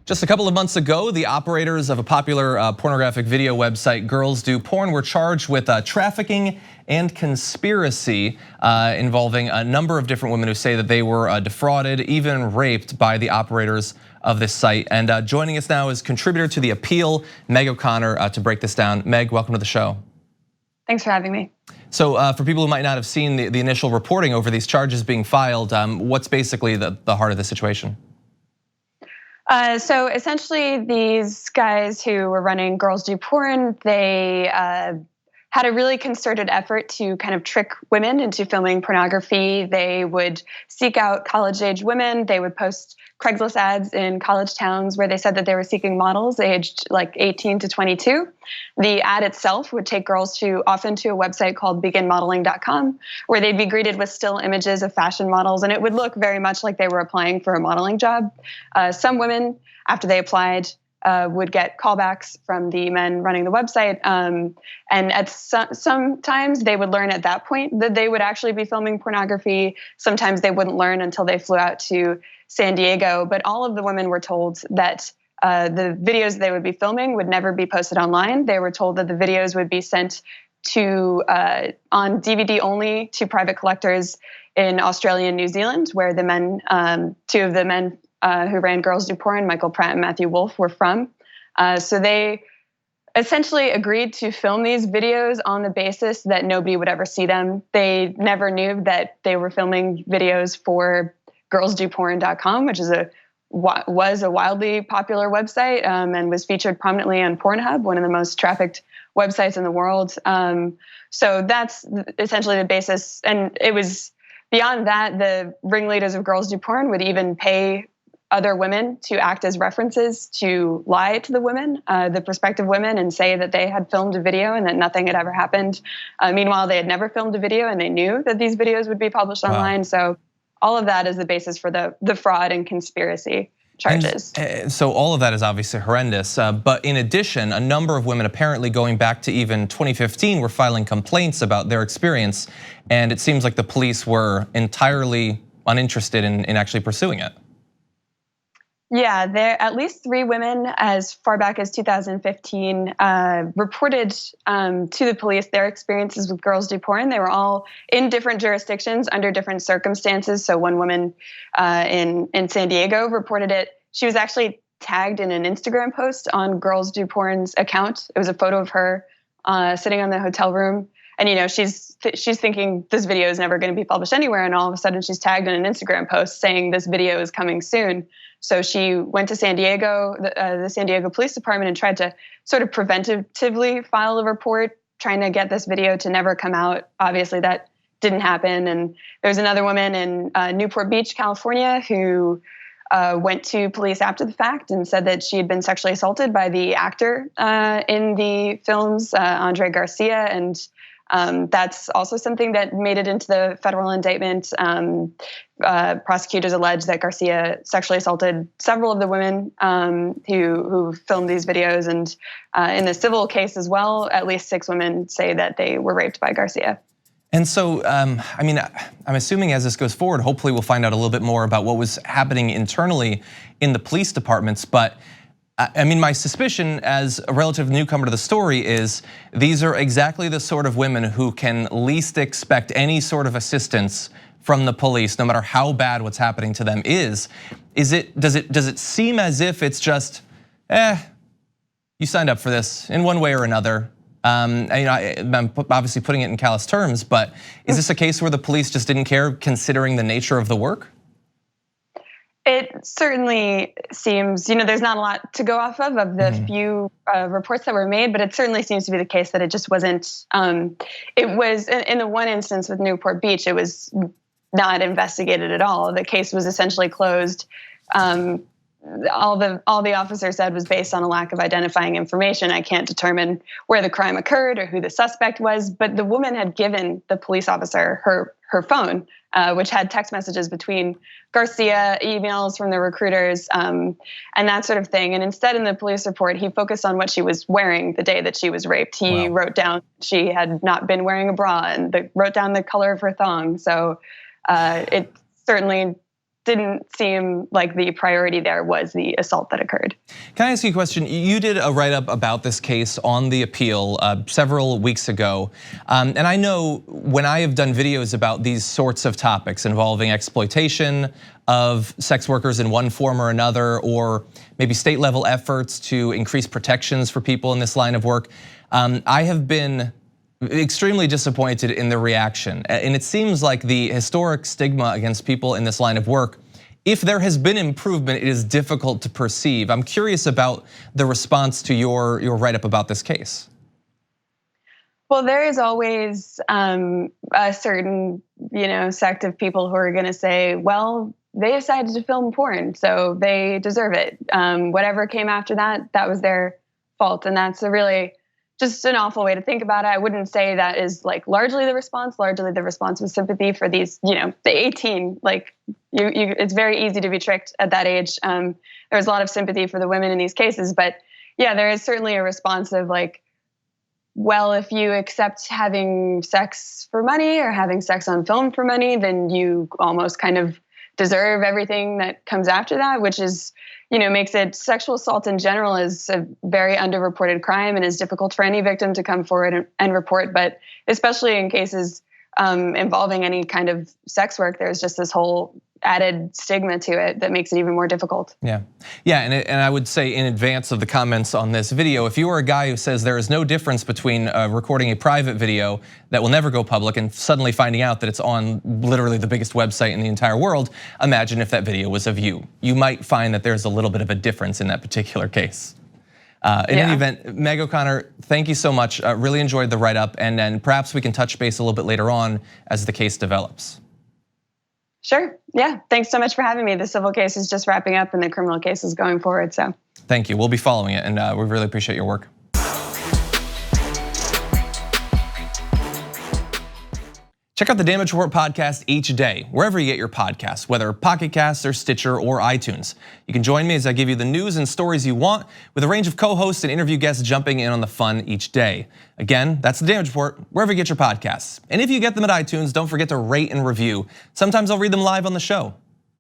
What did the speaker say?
Just a couple of months ago, the operators of a popular pornographic video website, Girls Do Porn, were charged with trafficking and conspiracy involving a number of different women who say that they were defrauded, even raped by the operators of this site. And joining us now is contributor to The Appeal, Meg O'Connor, to break this down. Meg, welcome to the show. Thanks for having me. So for people who might not have seen the initial reporting over these charges being filed, what's basically the heart of the situation? So essentially, these guys who were running Girls Do Porn, they had a really concerted effort to kind of trick women into filming pornography. They would seek out college-age women. They would post Craigslist ads in college towns where they said that they were seeking models aged like 18 to 22. The ad itself would take girls often to a website called beginmodeling.com, where they'd be greeted with still images of fashion models, and it would look very much like they were applying for a modeling job. Some women, after they applied, would get callbacks from the men running the website. And at sometimes they would learn at that point that they would actually be filming pornography. Sometimes they wouldn't learn until they flew out to San Diego. But all of the women were told that the videos they would be filming would never be posted online. They were told that the videos would be sent to on DVD only to private collectors in Australia and New Zealand, where the men, two of the men who ran Girls Do Porn, Michael Pratt and Matthew Wolfe, were from. So they essentially agreed to film these videos on the basis that nobody would ever see them. They never knew that they were filming videos for girlsdoporn.com, which was a wildly popular website and was featured prominently on Pornhub, one of the most trafficked websites in the world. So that's essentially the basis. And it was beyond that, the ringleaders of Girls Do Porn would even pay other women to act as references to lie to the women, the prospective women, and say that they had filmed a video and that nothing had ever happened. Meanwhile, they had never filmed a video and they knew that these videos would be published online. So all of that is the basis for the fraud and conspiracy charges. And so all of that is obviously horrendous. But in addition, a number of women, apparently going back to even 2015, were filing complaints about their experience. And it seems like the police were entirely uninterested in actually pursuing it. Yeah, there at least 3 women as far back as 2015 reported to the police their experiences with Girls Do Porn. They were all in different jurisdictions under different circumstances. So one woman in San Diego reported it. She was actually tagged in an Instagram post on Girls Do Porn's account. It was a photo of her sitting on the hotel room. And she's thinking this video is never going to be published anywhere, and all of a sudden she's tagged in an Instagram post saying this video is coming soon. So she went to San Diego, the San Diego Police Department, and tried to sort of preventatively file a report, trying to get this video to never come out. Obviously, that didn't happen. And there's another woman in Newport Beach, California, who went to police after the fact and said that she had been sexually assaulted by the actor in the films, Andre Garcia, and that's also something that made it into the federal indictment. Prosecutors allege that Garcia sexually assaulted several of the women who filmed these videos. And in the civil case as well, at least 6 women say that they were raped by Garcia. And so, I'm assuming as this goes forward, hopefully we'll find out a little bit more about what was happening internally in the police departments. But my suspicion as a relative newcomer to the story is these are exactly the sort of women who can least expect any sort of assistance from the police, no matter how bad what's happening to them is. Does it seem as if it's just, you signed up for this in one way or another? I'm obviously putting it in callous terms, but is this a case where the police just didn't care considering the nature of the work? It certainly seems, there's not a lot to go off of the few reports that were made, but it certainly seems to be the case that it just wasn't, it was, in the one instance with Newport Beach, it was not investigated at all. The case was essentially closed. All the officer said was based on a lack of identifying information. I can't determine where the crime occurred or who the suspect was, but the woman had given the police officer her phone, which had text messages between Garcia, emails from the recruiters, and that sort of thing. And instead in the police report, he focused on what she was wearing the day that she was raped. He wrote down she had not been wearing a bra and wrote down the color of her thong. So it certainly didn't seem like the priority there was the assault that occurred. Can I ask you a question? You did a write-up about this case on The Appeal several weeks ago. And I know when I have done videos about these sorts of topics involving exploitation of sex workers in one form or another, or maybe state level efforts to increase protections for people in this line of work, I have been extremely disappointed in the reaction. And it seems like the historic stigma against people in this line of work, if there has been improvement, it is difficult to perceive. I'm curious about the response to your write-up about this case. Well, there is always a certain, sect of people who are going to say, well, they decided to film porn, so they deserve it. Whatever came after that, that was their fault. And that's just an awful way to think about it. I wouldn't say that is like largely the response. Largely the response was sympathy for these, the 18. Like it's very easy to be tricked at that age. There's a lot of sympathy for the women in these cases, but yeah, there is certainly a response of like, well, if you accept having sex for money or having sex on film for money, then you almost kind of deserve everything that comes after that, which is, makes it, sexual assault in general is a very underreported crime and is difficult for any victim to come forward and report. But especially in cases involving any kind of sex work, there's just this whole added stigma to it that makes it even more difficult. Yeah, and I would say in advance of the comments on this video, if you are a guy who says there is no difference between recording a private video that will never go public and suddenly finding out that it's on literally the biggest website in the entire world, imagine if that video was of you. You might find that there's a little bit of a difference in that particular case. In any event, Meg O'Connor, thank you so much. Really enjoyed the write-up, and then perhaps we can touch base a little bit later on as the case develops. Sure, yeah, thanks so much for having me. The civil case is just wrapping up and the criminal case is going forward, so. Thank you, we'll be following it, and we really appreciate your work. Check out the Damage Report podcast each day, wherever you get your podcasts, whether Pocket Casts or Stitcher or iTunes. You can join me as I give you the news and stories you want, with a range of co-hosts and interview guests jumping in on the fun each day. Again, that's the Damage Report, wherever you get your podcasts. And if you get them at iTunes, don't forget to rate and review. Sometimes I'll read them live on the show.